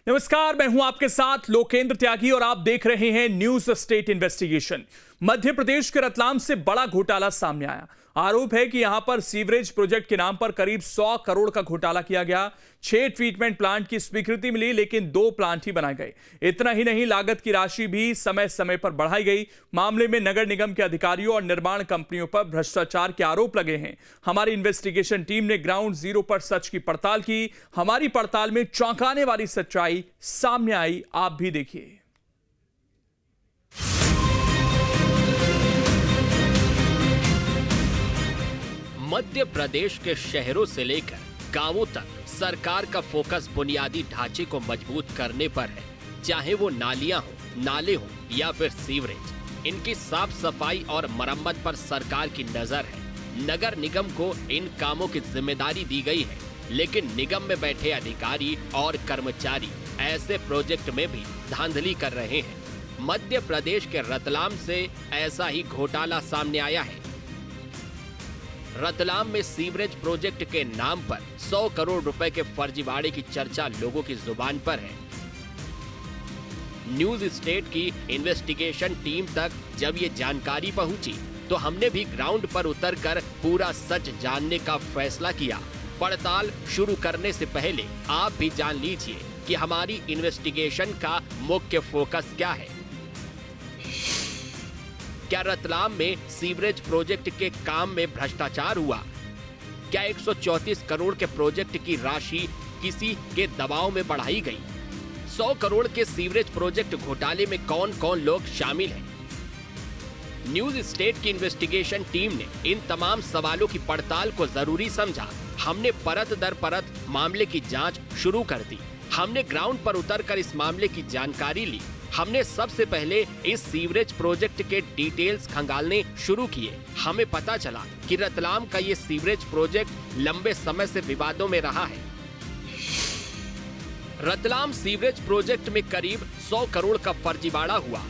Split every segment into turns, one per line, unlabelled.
नमस्कार, मैं हूं आपके साथ लोकेंद्र त्यागी और आप देख रहे हैं news state investigation. Madhya Pradesh के रतलाम से बड़ा घोटाला सामने आया। आरोप है कि यहां पर सीवरेज प्रोजेक्ट के नाम पर करीब 100 करोड़ का घोटाला किया गया। 6 ट्रीटमेंट प्लांट की स्वीकृति मिली, लेकिन 2 प्लांट ही बनाए गए। इतना ही नहीं, लागत की राशि भी समय समय पर बढ़ाई गई। मामले में नगर निगम के अधिकारियों और निर्माण कंपनियों पर भ्रष्टाचार के आरोप लगे हैं। हमारी इन्वेस्टिगेशन टीम ने ग्राउंड जीरो पर सच की पड़ताल की। हमारी पड़ताल में चौंकाने वाली सच्चाई सामने आई, आप भी देखिए।
मध्य प्रदेश के शहरों से लेकर गांवों तक सरकार का फोकस बुनियादी ढांचे को मजबूत करने पर है। चाहे वो नालियां हो, नाले हो या फिर सीवरेज, इनकी साफ सफाई और मरम्मत पर सरकार की नजर है। नगर निगम को इन कामों की जिम्मेदारी दी गई है, लेकिन निगम में बैठे अधिकारी और कर्मचारी ऐसे प्रोजेक्ट में भी धांधली कर रहे हैं। मध्य प्रदेश के रतलाम से ऐसा ही घोटाला सामने आया है। रतलाम में सीवरेज प्रोजेक्ट के नाम पर 100 करोड़ रुपए के फर्जीवाड़े की चर्चा लोगों की जुबान पर है। न्यूज स्टेट की इन्वेस्टिगेशन टीम तक जब ये जानकारी पहुंची तो हमने भी ग्राउंड पर उतरकर पूरा सच जानने का फैसला किया। पड़ताल शुरू करने से पहले आप भी जान लीजिए कि हमारी इन्वेस्टिगेशन का मुख्य फोकस क्या है। क्या रतलाम में सीवरेज प्रोजेक्ट के काम में भ्रष्टाचार हुआ? क्या 134 करोड़ के प्रोजेक्ट की राशि किसी के दबाव में बढ़ाई गई? 100 करोड़ के सीवरेज प्रोजेक्ट घोटाले में कौन कौन लोग शामिल हैं? न्यूज स्टेट की इन्वेस्टिगेशन टीम ने इन तमाम सवालों की पड़ताल को जरूरी समझा। हमने परत दर परत मामले की जांच शुरू कर दी। हमने ग्राउंड पर उतरकर इस मामले की जानकारी ली। हमने सबसे पहले इस सीवरेज प्रोजेक्ट के डिटेल्स खंगालने शुरू किए। हमें पता चला कि रतलाम का ये सीवरेज प्रोजेक्ट लंबे समय से विवादों में रहा है। रतलाम सीवरेज प्रोजेक्ट में करीब 100 करोड़ का फर्जीवाड़ा हुआ।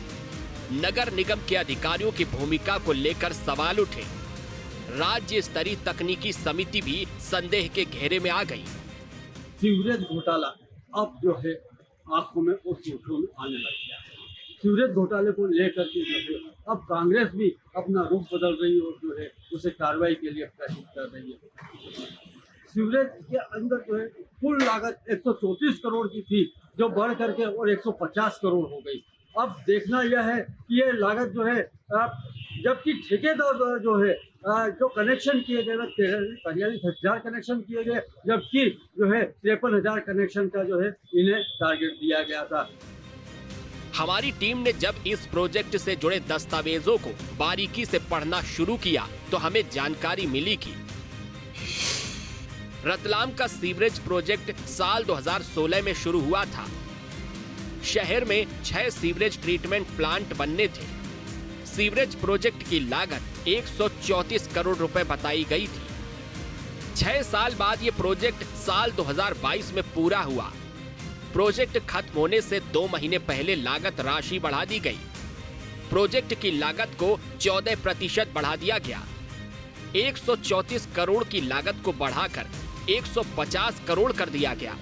नगर निगम के अधिकारियों की भूमिका को लेकर सवाल उठे। राज्य स्तरीय तकनीकी समिति भी संदेह के घेरे में आ गई।
सीवरेज घोटाला अब जो है आंखों में और सुर्खियों में आने लग गया है। सीवरेज घोटाले को लेकर के जो है अब कांग्रेस भी अपना रुख बदल रही है और जो है उसे कार्रवाई के लिए प्रेरित कर रही है। सीवरेज के अंदर जो है कुल लागत 134 करोड़ की थी, जो बढ़ करके और 150 करोड़ हो गई। अब देखना यह है कि ये लागत जो है जबकि ठेकेदार द्वारा जो है जो कनेक्शन किए गए 43,000 कनेक्शन किए गए, जबकि जो है 53,000 कनेक्शन का जो है इन्हें टारगेट दिया गया था।
हमारी टीम ने जब इस प्रोजेक्ट से जुड़े दस्तावेजों को बारीकी से पढ़ना शुरू किया तो हमें जानकारी मिली कि रतलाम का सीवरेज प्रोजेक्ट साल 2016 में शुरू हुआ था। शहर में 6 सीवरेज ट्रीटमेंट प्लांट बनने थे। सीवरेज प्रोजेक्ट की लागत 134 करोड़ रुपए बताई गई थी। 6 साल बाद ये प्रोजेक्ट साल 2022 में पूरा हुआ। प्रोजेक्ट खत्म होने से 2 महीने पहले लागत राशि बढ़ा दी गई। प्रोजेक्ट की लागत को 14% बढ़ा दिया गया। 134 करोड़ की लागत को बढ़ाकर 150 करोड़ कर दिया गया।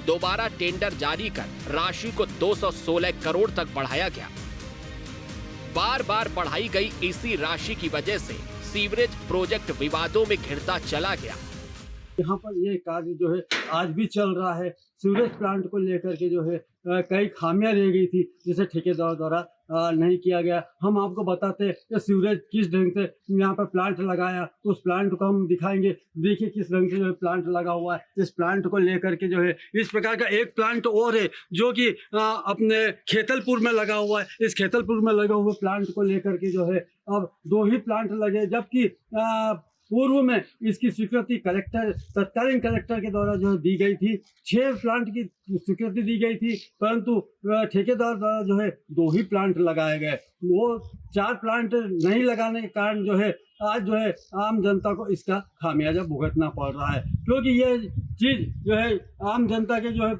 दोबारा टेंडर जारी कर राशि को 216 करोड़ तक बढ़ाया गया। बार बार बढ़ाई गई इसी राशि की वजह से सीवरेज प्रोजेक्ट विवादों में घिरता चला गया।
यहाँ पर ये कार्य जो है आज भी चल रहा है। सीवरेज प्लांट को लेकर के जो है कई खामियां रह गई थी, जिसे ठेकेदार द्वारा नहीं किया गया। हम आपको बताते हैं कि सीवरेज किस ढंग से यहाँ पर प्लांट लगाया, उस प्लांट को हम दिखाएंगे। देखिए किस ढंग से जो है प्लांट लगा हुआ है। इस प्लांट को लेकर के जो है इस प्रकार का एक प्लांट और है जो कि अपने खेतलपुर में लगा हुआ है। इस खेतलपुर में लगा हुए प्लांट को लेकर के जो है अब 2 ही प्लांट लगे, जबकि पूर्व में इसकी स्वीकृति तत्कालीन कलेक्टर के द्वारा जो दी गई थी। 6 प्लांट की स्वीकृति दी गई थी, परंतु ठेकेदार द्वारा जो है 2 ही प्लांट लगाए गए। वो 4 प्लांट नहीं लगाने के कारण जो है आज जो है आम जनता को इसका खामियाजा भुगतना पड़ रहा है, क्योंकि ये चीज़ जो है आम जनता के जो है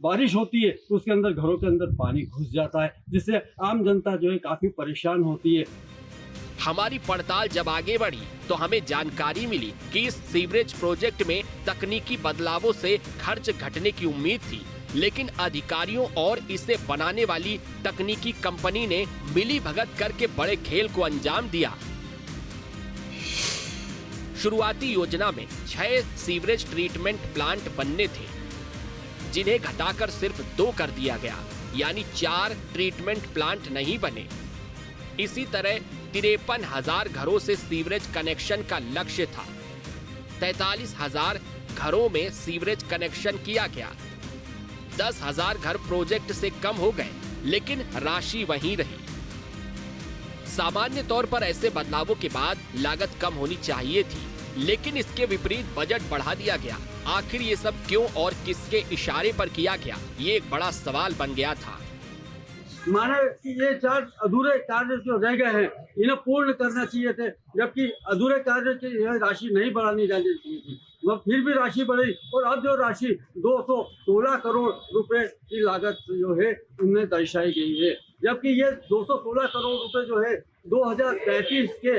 बारिश होती है उसके अंदर घरों के अंदर पानी घुस जाता है, जिससे आम जनता जो है काफ़ी परेशान होती है।
हमारी पड़ताल जब आगे बढ़ी तो हमें जानकारी मिली कि इस सीवरेज प्रोजेक्ट में तकनीकी बदलावों से खर्च घटने की उम्मीद थी, लेकिन अधिकारियों और इसे बनाने वाली तकनीकी कंपनी ने मिली भगत करके बड़े खेल को अंजाम दिया। शुरुआती योजना में 6 सीवरेज ट्रीटमेंट प्लांट बनने थे, जिन्हें घटाकर सिर्फ 2 कर दिया गया, यानी 4 ट्रीटमेंट प्लांट नहीं बने। इसी तरह 53,000 घरों से सीवरेज कनेक्शन का लक्ष्य था। 43,000 घरों में सीवरेज कनेक्शन किया गया। 10,000 घर प्रोजेक्ट से कम हो गए, लेकिन राशि वहीं रही। सामान्य तौर पर ऐसे बदलावों के बाद लागत कम होनी चाहिए थी, लेकिन इसके विपरीत बजट बढ़ा दिया गया। आखिर ये सब क्यों और किसके इशारे पर किया गया, ये एक बड़ा सवाल बन गया था।
माने कि ये 4 अधूरे कार्य जो रह गए हैं, इन्हें पूर्ण करना चाहिए थे, जबकि अधूरे कार्य की यह राशि नहीं बढ़ानी जानी चाहिए थी। वह फिर भी राशि बढ़ी और अब जो राशि 216 करोड़ रुपए की लागत जो है उनमें दर्शाई गई है, जबकि ये 216 करोड़ रुपए जो है 2035 के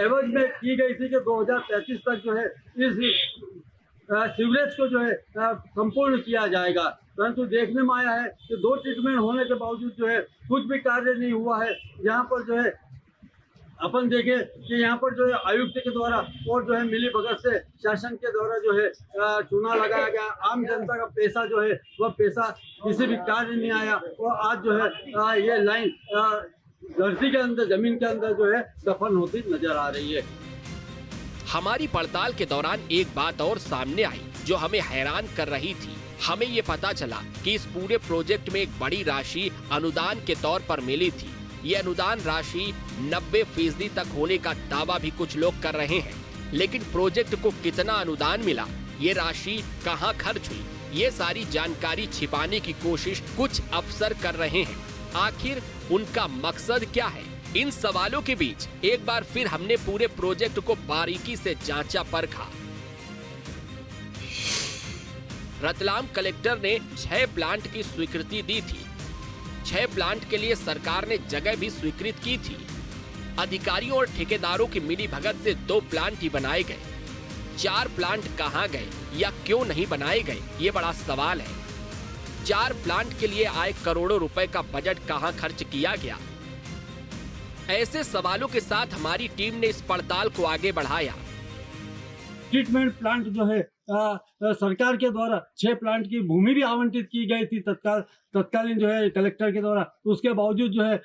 एवज में की गई थी कि 2035 तक जो है इस सीवरेज को जो है संपूर्ण किया जाएगा। परंतु देखने में आया है कि 2 ट्रीटमेंट होने के बावजूद जो है कुछ भी कार्य नहीं हुआ है। यहाँ पर जो है अपन देखें कि यहाँ पर जो है आयुक्त के द्वारा और जो है मिली भगत से शासन के द्वारा जो है चुना लगाया गया। आम जनता का पैसा जो है वह पैसा किसी भी कार्य नहीं आया और आज जो है ये लाइन धरती के अंदर, जमीन के अंदर जो है दफन होती नजर आ रही है।
हमारी पड़ताल के दौरान एक बात और सामने आई जो हमें हैरान कर रही थी। हमें ये पता चला कि इस पूरे प्रोजेक्ट में एक बड़ी राशि अनुदान के तौर पर मिली थी। ये अनुदान राशि 90% तक होने का दावा भी कुछ लोग कर रहे हैं, लेकिन प्रोजेक्ट को कितना अनुदान मिला, ये राशि कहाँ खर्च हुई, ये सारी जानकारी छिपाने की कोशिश कुछ अफसर कर रहे हैं। आखिर उनका मकसद क्या है? इन सवालों के बीच एक बार फिर हमने पूरे प्रोजेक्ट को बारीकी से जांचा परखा। रतलाम कलेक्टर ने 6 प्लांट की स्वीकृति दी थी। 6 प्लांट के लिए सरकार ने जगह भी स्वीकृत की थी। अधिकारियों और ठेकेदारों की मिली भगत से 2 प्लांट ही बनाए गए। 4 प्लांट कहां गए या क्यों नहीं बनाए गए, ये बड़ा सवाल है। 4 प्लांट के लिए आए करोड़ों रुपए का बजट कहां खर्च किया गया? ऐसे सवालों के साथ हमारी टीम ने इस पड़ताल को आगे बढ़ाया।
ट्रीटमेंट प्लांट जो है सरकार के द्वारा 6 प्लांट की भूमि भी आवंटित की गई थी तत्कालीन जो है कलेक्टर के द्वारा। उसके बावजूद जो है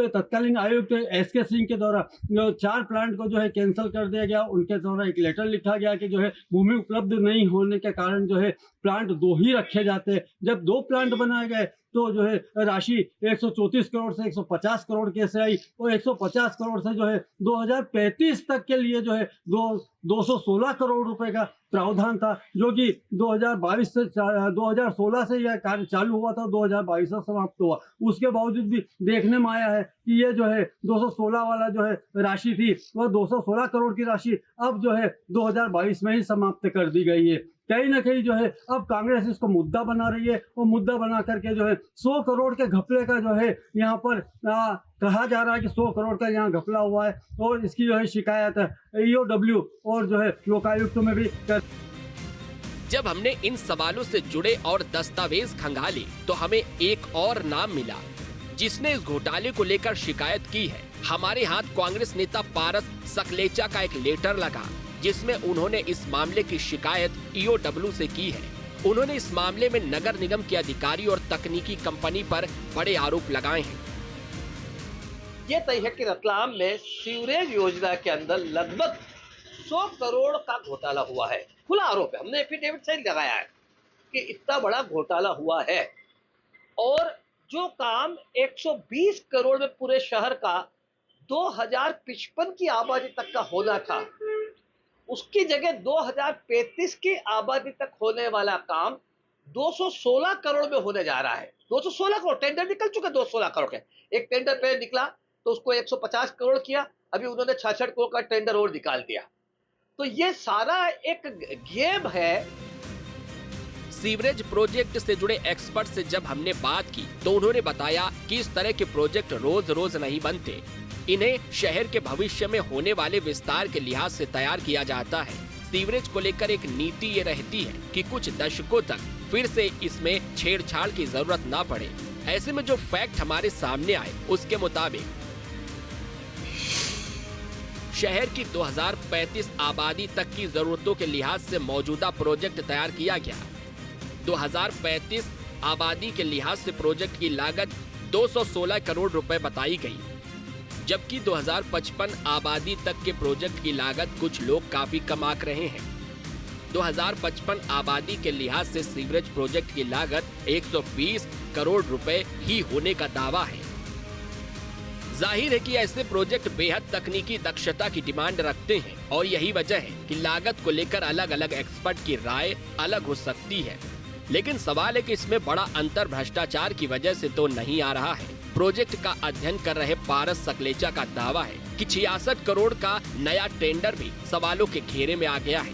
तत्कालीन आयुक्त SK सिंह के द्वारा जो 4 प्लांट को जो है कैंसिल कर दिया गया। उनके द्वारा एक लेटर लिखा गया कि जो है भूमि उपलब्ध नहीं होने के कारण जो है प्लांट 2 ही रखे जाते हैं। जब 2 प्लांट बनाए गए तो जो है राशि 134 करोड़ से 150 करोड़ कैसे आई और 150 करोड़ से जो है 2035 तक के लिए जो है 216 करोड़ रुपए का प्रावधान था, जो कि 2016 से यह कार्य चालू हुआ था, 2022 से समाप्त हुआ। उसके बावजूद भी देखने में आया है कि ये जो है 216 वाला जो है राशि थी वह 216 करोड़ की राशि अब जो है 2022 में ही समाप्त कर दी गई है। कहीं ना कहीं जो है अब कांग्रेस इसको मुद्दा बना रही है और मुद्दा बना करके जो है 100 करोड़ के घपले का जो है यहाँ पर कहा जा रहा है कि 100 करोड़ का यहाँ घपला हुआ है और इसकी जो है शिकायत EOW और जो है लोकायुक्त में भी कर।
जब हमने इन सवालों से जुड़े और दस्तावेज खंगाले तो हमें एक और नाम मिला जिसने इस घोटाले को लेकर शिकायत की है। हमारे हाथ कांग्रेस नेता पारस सकलेचा का एक लेटर लगा जिसमें उन्होंने इस मामले की शिकायत EOW से की है। उन्होंने इस मामले में नगर निगम के अधिकारी और तकनीकी कंपनी पर बड़े आरोप लगाए हैं।
ये तय है कि रतलाम में सीवरेज योजना के अंदर लगभग 100 करोड़ का घोटाला हुआ है। खुला आरोप है, हमने एफिडेविट से लगाया है कि इतना बड़ा घोटाला हुआ है और जो काम 120 करोड़ में पूरे शहर का 2055 की आबादी तक का होना था, उसकी जगह 2035 की आबादी तक होने वाला काम 216 करोड़ में होने जा रहा है। 216 करोड़ टेंडर निकल चुका, 216 करोड़ के एक टेंडर पे निकला तो उसको 150 करोड़ किया, अभी उन्होंने 66 करोड़ का टेंडर और निकाल दिया। तो ये सारा एक गेम है।
सीवरेज प्रोजेक्ट से जुड़े एक्सपर्ट से जब हमने बात की तो उन्होंने बताया कि इस तरह के प्रोजेक्ट रोज रोज नहीं बनते, इन्हें शहर के भविष्य में होने वाले विस्तार के लिहाज से तैयार किया जाता है। सीवरेज को लेकर एक नीति ये रहती है कि कुछ दशकों तक फिर से इसमें छेड़छाड़ की जरूरत ना पड़े। ऐसे में जो फैक्ट हमारे सामने आए उसके मुताबिक शहर की 2035 आबादी तक की जरूरतों के लिहाज से मौजूदा प्रोजेक्ट तैयार किया गया। 2035 आबादी के लिहाज से प्रोजेक्ट की लागत 216 करोड़ रुपए बताई गई, जबकि 2055 आबादी तक के प्रोजेक्ट की लागत कुछ लोग काफी कम आंक रहे हैं। 2055 आबादी के लिहाज से सीवरेज प्रोजेक्ट की लागत 120 करोड़ रुपए ही होने का दावा है। जाहिर है कि ऐसे प्रोजेक्ट बेहद तकनीकी दक्षता की डिमांड रखते हैं और यही वजह है कि लागत को लेकर अलग अलग एक्सपर्ट की राय अलग हो सकती है। लेकिन सवाल है कि इसमें बड़ा अंतर भ्रष्टाचार की वजह से तो नहीं आ रहा है। प्रोजेक्ट का अध्ययन कर रहे पारस सकलेचा का दावा है कि 66 करोड़ का नया टेंडर भी सवालों के घेरे में आ गया है।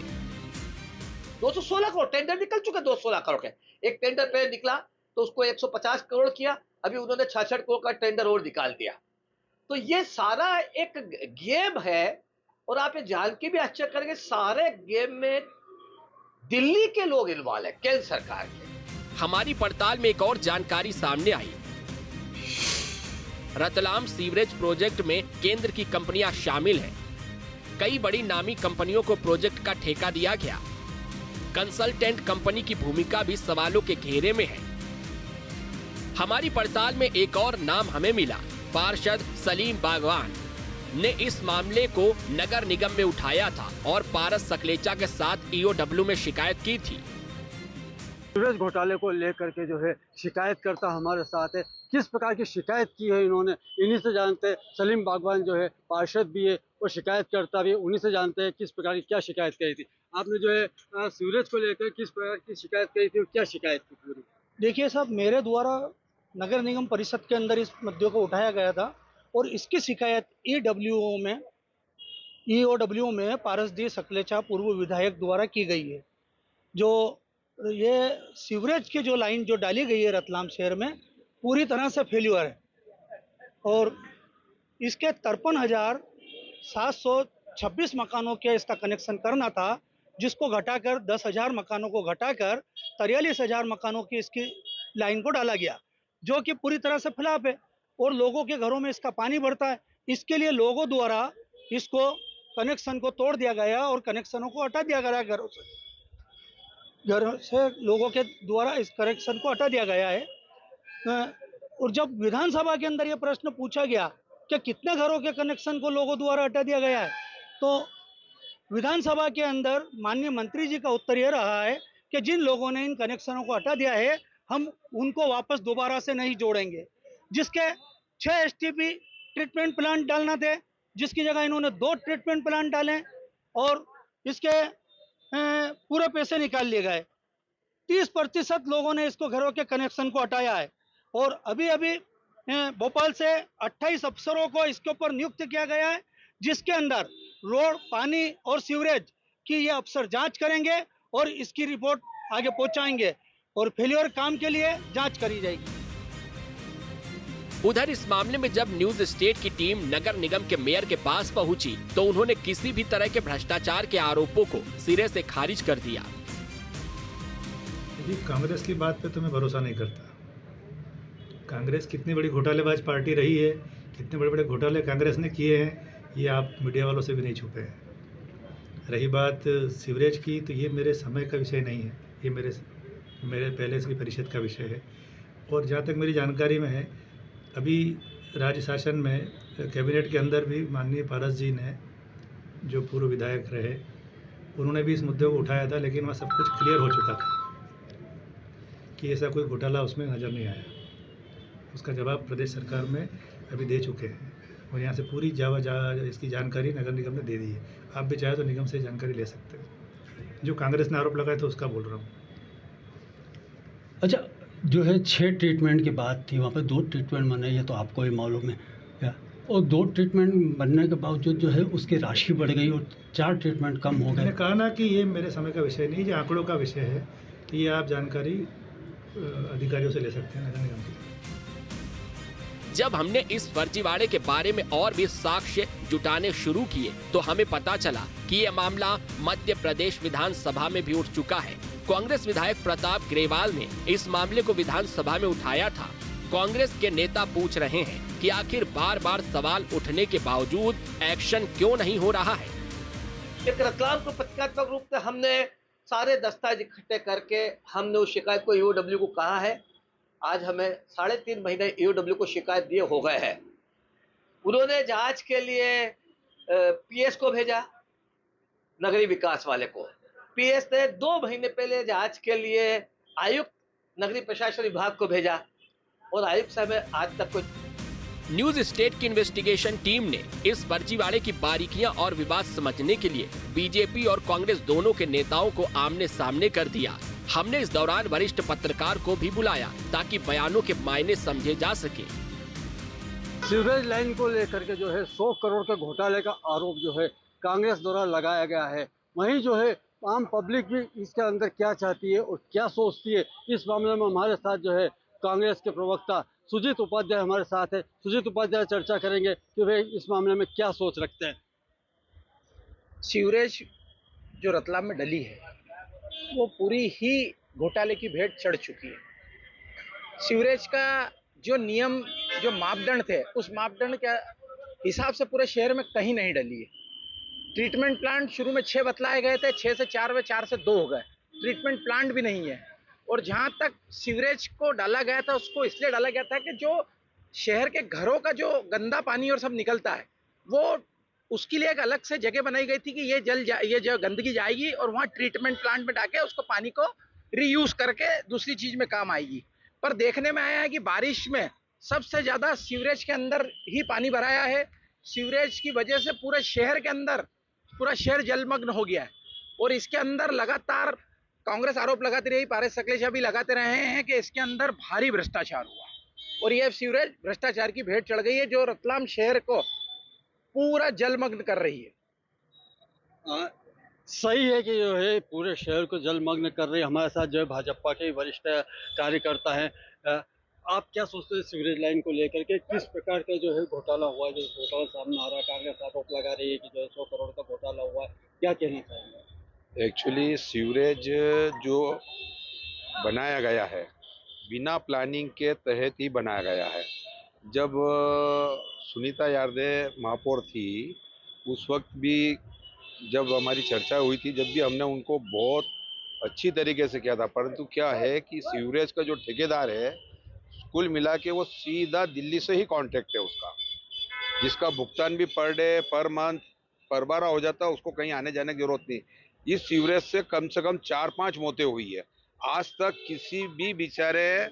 216 करोड़ टेंडर निकल चुके, 216 करोड़ के एक टेंडर पे निकला तो उसको 150 करोड़ किया, अभी उन्होंने 66 करोड़ का टेंडर और निकाल दिया। तो ये सारा एक गेम है और आप ये जान के भी आश्चर्य करेंगे, सारे गेम में दिल्ली के लोग इन्वॉल्व है, केंद्र सरकार के।
हमारी पड़ताल में एक और जानकारी सामने आई। रतलाम सीवरेज प्रोजेक्ट में केंद्र की कंपनियां शामिल हैं। कई बड़ी नामी कंपनियों को प्रोजेक्ट का ठेका दिया गया। कंसल्टेंट कंपनी की भूमिका भी सवालों के घेरे में है। हमारी पड़ताल में एक और नाम हमें मिला। पार्षद सलीम बागवान ने इस मामले को नगर निगम में उठाया था और पारस सकलेचा के साथ ईओडब्ल्यू में शिकायत की थी।
सीवरेज घोटाले को लेकर के जो है शिकायतकर्ता हमारे साथ है। किस प्रकार की शिकायत की है इन्होंने, इन्हीं से जानते हैं। सलीम बागवान जो है पार्षद भी है और शिकायतकर्ता भी, उन्हीं से जानते हैं किस प्रकार की क्या शिकायत करी थी। आपने जो है सीवरेज को लेकर किस प्रकार की शिकायत करी थी और क्या शिकायत की पूरी?
देखिए साहब, मेरे द्वारा नगर निगम परिषद के अंदर इस मुद्दे को उठाया गया था और इसकी शिकायत ईओडब्ल्यू में पारस डी सकलेचा पूर्व विधायक द्वारा की गई है। जो ये सीवरेज की जो लाइन जो डाली गई है रतलाम शहर में पूरी तरह से फेल्यूर है और इसके 53,726 मकानों के इसका कनेक्शन करना था, जिसको घटाकर 10,000 मकानों को घटाकर 43,000 मकानों की इसकी लाइन को डाला गया, जो कि पूरी तरह से खिलाफ है और लोगों के घरों में इसका पानी बढ़ता है। इसके लिए लोगों द्वारा इसको कनेक्शन को तोड़ दिया गया और कनेक्शनों को हटा दिया गया। घरों से लोगों के द्वारा इस कनेक्शन को हटा दिया गया है। और जब विधानसभा के अंदर ये प्रश्न पूछा गया कि कितने घरों के कनेक्शन को लोगों द्वारा हटा दिया गया है, तो विधानसभा के अंदर माननीय मंत्री जी का उत्तर ये रहा है कि जिन लोगों ने इन कनेक्शनों को हटा दिया है हम उनको वापस दोबारा से नहीं जोड़ेंगे। जिसके 6 एसटीपी ट्रीटमेंट प्लांट डालना थे, जिसकी जगह इन्होंने 2 ट्रीटमेंट प्लांट डाले और इसके पूरे पैसे निकाल लिए गए। 30% लोगों ने इसको घरों के कनेक्शन को हटाया है और अभी अभी भोपाल से 28 अफसरों को इसके ऊपर नियुक्त किया गया है, जिसके अंदर रोड, पानी और सीवरेज की ये अफसर जांच करेंगे और इसकी रिपोर्ट आगे पहुंचाएंगे और फेलियर काम के लिए जांच करी जाएगी।
उधर इस मामले में जब न्यूज स्टेट की टीम नगर निगम के मेयर के पास पहुंची तो उन्होंने किसी भी तरह के भ्रष्टाचार के आरोपों को सिरे से खारिज कर दिया।
कांग्रेस की बात पे तो मैं भरोसा नहीं करता। कांग्रेस कितनी बड़ी घोटालेबाज पार्टी रही है, कितने बड़े बड़े घोटाले कांग्रेस ने किए हैं, ये आप मीडिया वालों से भी नहीं छुपे हैं। रही बात सीवरेज की, तो ये मेरे समय का विषय नहीं है, ये मेरे पहले से परिषद का विषय है। और जहाँ तक मेरी जानकारी में है, अभी राज्य शासन में कैबिनेट के अंदर भी माननीय पारस जी ने, जो पूर्व विधायक रहे, उन्होंने भी इस मुद्दे को उठाया था, लेकिन वहाँ सब कुछ क्लियर हो चुका था कि ऐसा कोई घोटाला उसमें नज़र नहीं आया। उसका जवाब प्रदेश सरकार में अभी दे चुके हैं और यहाँ से पूरी इसकी जानकारी नगर निगम ने दे दी है। आप भी चाहे तो निगम से जानकारी ले सकते हैं। जो कांग्रेस ने आरोप लगाया था उसका बोल रहा हूँ।
अच्छा, जो है 6 ट्रीटमेंट की बात थी, वहाँ पे 2 ट्रीटमेंट बने, ये तो आपको ही मालूम है क्या? और 2 ट्रीटमेंट बनने के बावजूद जो है उसकी राशि बढ़ गई और 4 ट्रीटमेंट कम हो गए।
मैंने कहा ना कि ये मेरे समय का विषय नहीं, ये आंकड़ों का विषय है कि ये आप जानकारी अधिकारियों से ले सकते हैं नगर निगम की।
जब हमने इस फर्जीवाड़े के बारे में और भी साक्ष्य जुटाने शुरू किए तो हमें पता चला कि ये मामला मध्य प्रदेश विधानसभा में भी उठ चुका है कांग्रेस विधायक प्रताप ग्रेवाल ने इस मामले को विधानसभा में उठाया था। कांग्रेस के नेता पूछ रहे हैं कि आखिर बार बार सवाल उठने के बावजूद एक्शन क्यों नहीं हो रहा है।
एक रतलाम को प्रतीकात्मक रूप से हमने सारे दस्तावेज इकट्ठे करके हमने उस शिकायत को ईओडब्ल्यू को कहा है। आज हमें 3.5 महीने ईओडब्ल्यू को शिकायत दिए हो गए हैं। उन्होंने जांच के लिए पीएस को भेजा, नगरीय विकास वाले को। पीएस ने 2 महीने पहले जांच के लिए आयुक्त नगरीय प्रशासन विभाग को भेजा और आयुक्त साहब ने आज तक कुछ।
न्यूज स्टेट की इन्वेस्टिगेशन टीम ने इस फर्जीवाड़े की बारीकियां और विवाद समझने के लिए बीजेपी और कांग्रेस दोनों के नेताओं को आमने सामने कर दिया। हमने इस दौरान वरिष्ठ पत्रकार को भी बुलाया ताकि बयानों के मायने समझे जा सके।
सीवरेज लाइन को लेकर के जो है 100 करोड़ का घोटाले का आरोप जो है कांग्रेस द्वारा लगाया गया है। वहीं जो है आम पब्लिक भी इसके अंदर क्या चाहती है और क्या सोचती है, इस मामले में हमारे साथ जो है कांग्रेस के प्रवक्ता सुजीत उपाध्याय हमारे साथ है। सुजीत उपाध्याय चर्चा करेंगे कि वे इस मामले में क्या सोच रखते हैं।
सीवरेज जो रतलाम में डली है वो पूरी ही घोटाले की भेंट चढ़ चुकी है। सीवरेज का जो नियम, जो मापदंड थे, उस मापदंड के हिसाब से पूरे शहर में कहीं नहीं डली है। ट्रीटमेंट प्लांट शुरू में 6 बतलाए गए थे, 6 से 4 हुए, 4 से 2 हो गए। ट्रीटमेंट प्लांट भी नहीं है। और जहां तक सीवरेज को डाला गया था उसको इसलिए डाला गया था कि जो शहर के घरों का जो गंदा पानी और सब निकलता है वो उसके लिए एक अलग से जगह बनाई गई थी कि ये जो गंदगी जाएगी और वहाँ ट्रीटमेंट प्लांट में डाके उसको पानी को रीयूज करके दूसरी चीज में काम आएगी। पर देखने में आया है कि बारिश में सबसे ज्यादा सीवरेज के अंदर ही पानी भराया है। सीवरेज की वजह से पूरे शहर के अंदर पूरा शहर जलमग्न हो गया है। और इसके अंदर लगातार कांग्रेस आरोप लगाती रही, पारस सकलेचा भी लगाते रहे हैं कि इसके अंदर भारी भ्रष्टाचार हुआ और यह सीवरेज भ्रष्टाचार की भेंट चढ़ गई है जो रतलाम शहर को पूरा जलमग्न कर रही है।
सही है कि जो है पूरे शहर को जलमग्न कर रही है। हमारे साथ जो है भाजपा के वरिष्ठ कार्यकर्ता हैं। आप क्या सोचते हैं सीवरेज लाइन को लेकर के, किस प्रकार का जो है घोटाला हुआ है? जो घोटाला सामने आ रहा है, कांग्रेस आरोप लगा रही है कि जो 100 करोड़ का घोटाला हुआ है, क्या कहना चाहेंगे?
एक्चुअली सीवरेज जो बनाया गया है बिना प्लानिंग के तहत ही बनाया गया है। जब सुनीता यार्दे महापौर थी उस वक्त भी जब हमारी चर्चा हुई थी, जब भी हमने उनको बहुत अच्छी तरीके से किया था। परंतु क्या है कि सीवरेज का जो ठेकेदार है कुल मिला के वो सीधा दिल्ली से ही कॉन्ट्रैक्ट है उसका, जिसका भुगतान भी पर डे पर मंथ पर बार हो जाता है, उसको कहीं आने जाने की जरूरत नहीं। इस सीवरेज से कम 4-5 मौतें हुई है। आज तक किसी भी बेचारे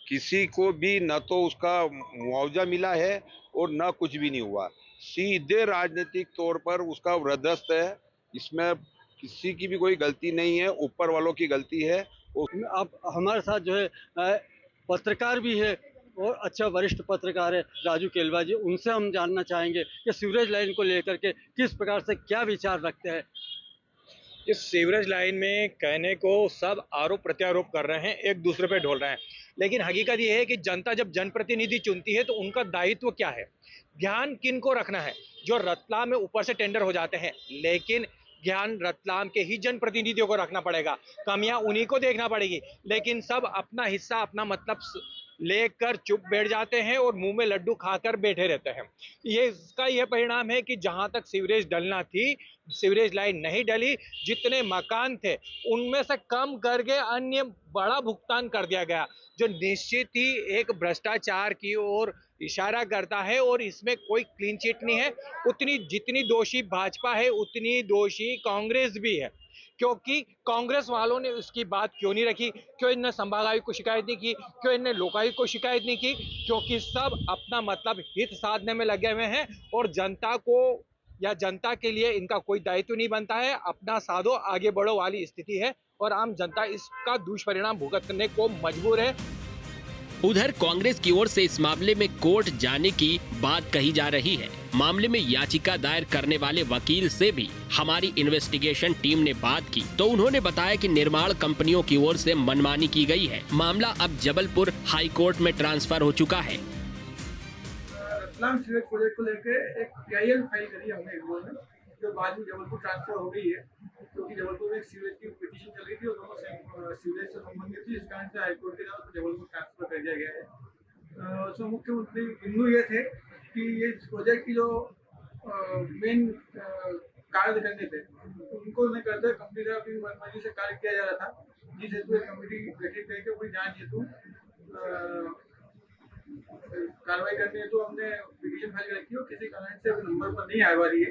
किसी को भी न तो उसका मुआवजा मिला है और न कुछ भी नहीं हुआ। सीधे राजनीतिक तौर पर उसका वृद्धस्त है। इसमें किसी की भी कोई गलती नहीं है, ऊपर वालों की गलती है।
आप हमारे साथ जो है पत्रकार भी है और अच्छा वरिष्ठ पत्रकार है राजू केलवा जी, उनसे हम जानना चाहेंगे कि सीवरेज लाइन को लेकर के किस प्रकार से क्या विचार रखते हैं।
इस सीवरेज लाइन में कहने को सब आरोप प्रत्यारोप कर रहे हैं, एक दूसरे पे ढोल रहे हैं, लेकिन हकीकत ये है कि जनता जब जनप्रतिनिधि चुनती है तो उनका दायित्व क्या है, ध्यान किन को रखना है। जो रतलाम में ऊपर से टेंडर हो जाते हैं, लेकिन ध्यान रतलाम के ही जनप्रतिनिधियों को रखना पड़ेगा, कमियां उन्हीं को देखना पड़ेगी। लेकिन सब अपना हिस्सा अपना मतलब लेकर चुप बैठ जाते हैं और मुंह में लड्डू खाकर बैठे रहते हैं। इसका यह परिणाम है कि जहां तक सीवरेज डलना थी, सीवरेज लाइन नहीं डली। जितने मकान थे उनमें से कम करके अन्य बड़ा भुगतान कर दिया गया, जो निश्चित ही एक भ्रष्टाचार की ओर इशारा करता है। और इसमें कोई क्लीन चिट नहीं है। उतनी जितनी दोषी भाजपा है उतनी दोषी कांग्रेस भी है, क्योंकि कांग्रेस वालों ने उसकी बात क्यों नहीं रखी? क्यों इनने संभागायुक्त को शिकायत नहीं की? क्यों इनने लोकायुक्त को शिकायत नहीं की? क्योंकि सब अपना मतलब हित साधने में लगे हुए हैं और जनता को या जनता के लिए इनका कोई दायित्व नहीं बनता है। अपना साधो आगे बढ़ो वाली स्थिति है और आम जनता इसका दुष्परिणाम भुगतने को मजबूर है।
उधर कांग्रेस की ओर से इस मामले में कोर्ट जाने की बात कही जा रही है। मामले में याचिका दायर करने वाले वकील से भी हमारी इन्वेस्टिगेशन टीम ने बात की तो उन्होंने बताया कि निर्माण कंपनियों की ओर से मनमानी की गई है। मामला अब जबलपुर हाई कोर्ट में ट्रांसफर हो चुका है।
रतलाम सीवरेज प्रोजेक्ट को लेकर एक PIL फाइल करी हमने एक में, जो बाद में जबलपुर ट्रांसफर हो गई है, क्योंकि जबलपुर में एक सीवरेज की पिटीशन चल रही थी और दोनों सीवरेज से संबंधित थी। इस कारण से हाईकोर्ट के द्वारा जबलपुर ट्रांसफर कर दिया गया है। उसमें मुख्य मुद्दे बिंदु ये थे कि ये प्रोजेक्ट की जो मेन कार्य करने थे उनको नहीं करते, कंपनी द्वारा अपनी मनमानी से कार्य किया जा रहा था, जिस हेतु एक कमेटी गठित करके पूरी जांच हेतु कार्रवाई करने हेतु हमने पिटीशन फाइल कर रखी है और किसी कारण से नंबर पर नहीं आ पा रही है।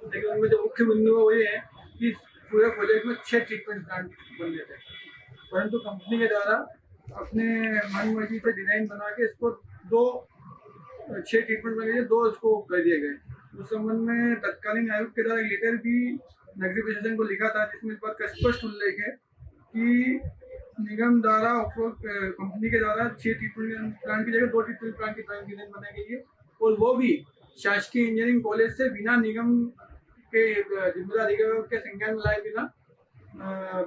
लेकिन उनमें जो मुख्य बिंदु है वो ये है कि पूरे प्रोजेक्ट में 6 ट्रीटमेंट प्लांट बनने थे, परंतु कंपनी के द्वारा अपने मनमर्जी से डिजाइन बना के इसको 6 ट्रीटमेंट बने, 2 इसको कर दिए गए। उस संबंध में तत्कालीन आयुक्त के द्वारा लेटर भी नगरीय प्रशासन को लिखा था, जिसमें इस बात का स्पष्ट उल्लेख है कि निगम द्वारा कंपनी के द्वारा 6 ट्रीटमेंट प्लांट की जगह 2 ट्रीटमेंट प्लांट की ड्राइंग डिजाइन बनाई गई है और वो भी शासकीय इंजीनियरिंग कॉलेज से बिना निगम के जिम्मेदार अधिकारियों के संज्ञान में लाए बिना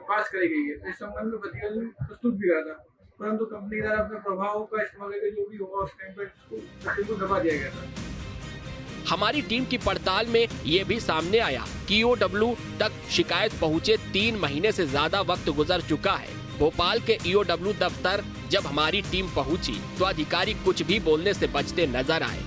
पास कराई गई है। इस संबंध में प्रतिवेदन प्रस्तुत भी करा था, परंतु कंपनी द्वारा अपने प्रभाव का इस्तेमाल करके जो भी होगा उस टाइम पर इसको दबा दिया गया था।
हमारी टीम की पड़ताल में ये भी सामने आया कि EOW तक शिकायत पहुंचे 3 महीने से ज्यादा वक्त गुजर चुका है। भोपाल के EOW दफ्तर जब हमारी टीम पहुंची तो अधिकारी कुछ भी बोलने से बचते नजर आए।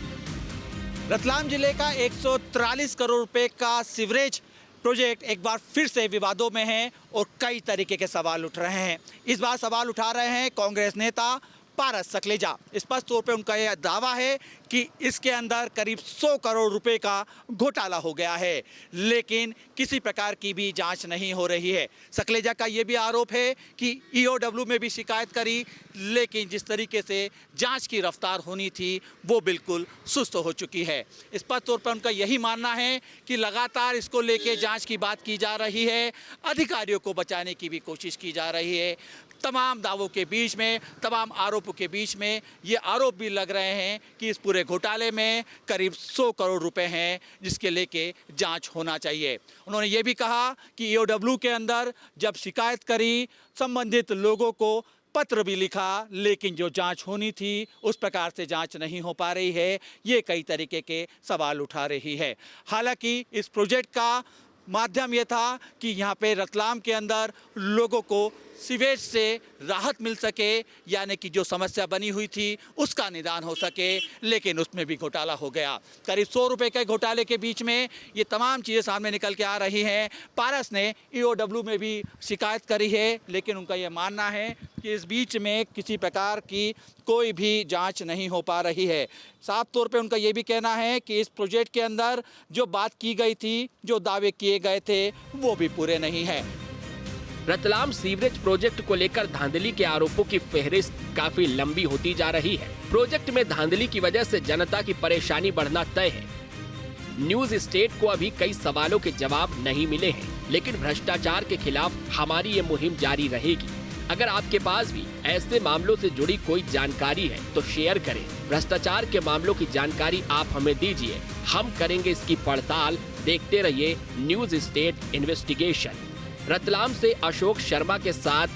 रतलाम जिले का 143 करोड़ रुपए का सीवरेज प्रोजेक्ट एक बार फिर से विवादों में है और कई तरीके के सवाल उठ रहे हैं। इस बार सवाल उठा रहे हैं कांग्रेस नेता पारस सकलेजा। स्पष्ट तौर पे उनका यह दावा है कि इसके अंदर करीब 100 करोड़ रुपए का घोटाला हो गया है, लेकिन किसी प्रकार की भी जांच नहीं हो रही है। सकलेजा का यह भी आरोप है कि EOW में भी शिकायत करी, लेकिन जिस तरीके से जांच की रफ्तार होनी थी वो बिल्कुल सुस्त हो चुकी है। स्पष्ट तौर पर उनका यही मानना है कि लगातार इसको लेके जांच की बात की जा रही है, अधिकारियों को बचाने की भी कोशिश की जा रही है। तमाम दावों के बीच में, तमाम आरोपों के बीच में ये आरोप भी लग रहे हैं कि इस पूरे घोटाले में करीब 100 करोड़ रुपए हैं, जिसके लेके जांच होना चाहिए। उन्होंने ये भी कहा कि EOW के अंदर जब शिकायत करी, संबंधित लोगों को पत्र भी लिखा, लेकिन जो जांच होनी थी उस प्रकार से जांच नहीं हो पा रही है। ये कई तरीके के सवाल उठा रही है। हालांकि इस प्रोजेक्ट का माध्यम ये था कि यहाँ पे रतलाम के अंदर लोगों को सीवेज से राहत मिल सके, यानी कि जो समस्या बनी हुई थी उसका निदान हो सके, लेकिन उसमें भी घोटाला हो गया। करीब 100 रुपए के घोटाले के बीच में ये तमाम चीज़ें सामने निकल के आ रही हैं। पारस ने EOW में भी शिकायत करी है, लेकिन उनका ये मानना है कि इस बीच में किसी प्रकार की कोई भी जांच नहीं हो पा रही है। साफ तौर पे उनका ये भी कहना है कि इस प्रोजेक्ट के अंदर जो बात की गई थी, जो दावे किए गए थे, वो भी पूरे नहीं है।
रतलाम सीवरेज प्रोजेक्ट को लेकर धांधली के आरोपों की फहरिस्त काफी लंबी होती जा रही है। प्रोजेक्ट में धांधली की वजह से जनता की परेशानी बढ़ना तय है। न्यूज स्टेट को अभी कई सवालों के जवाब नहीं मिले हैं, लेकिन भ्रष्टाचार के खिलाफ हमारी ये मुहिम जारी रहेगी। अगर आपके पास भी ऐसे मामलों से जुड़ी कोई जानकारी है तो शेयर करें। भ्रष्टाचार के मामलों की जानकारी आप हमें दीजिए, हम करेंगे इसकी पड़ताल। देखते रहिए न्यूज स्टेट इन्वेस्टिगेशन। रतलाम से अशोक शर्मा के साथ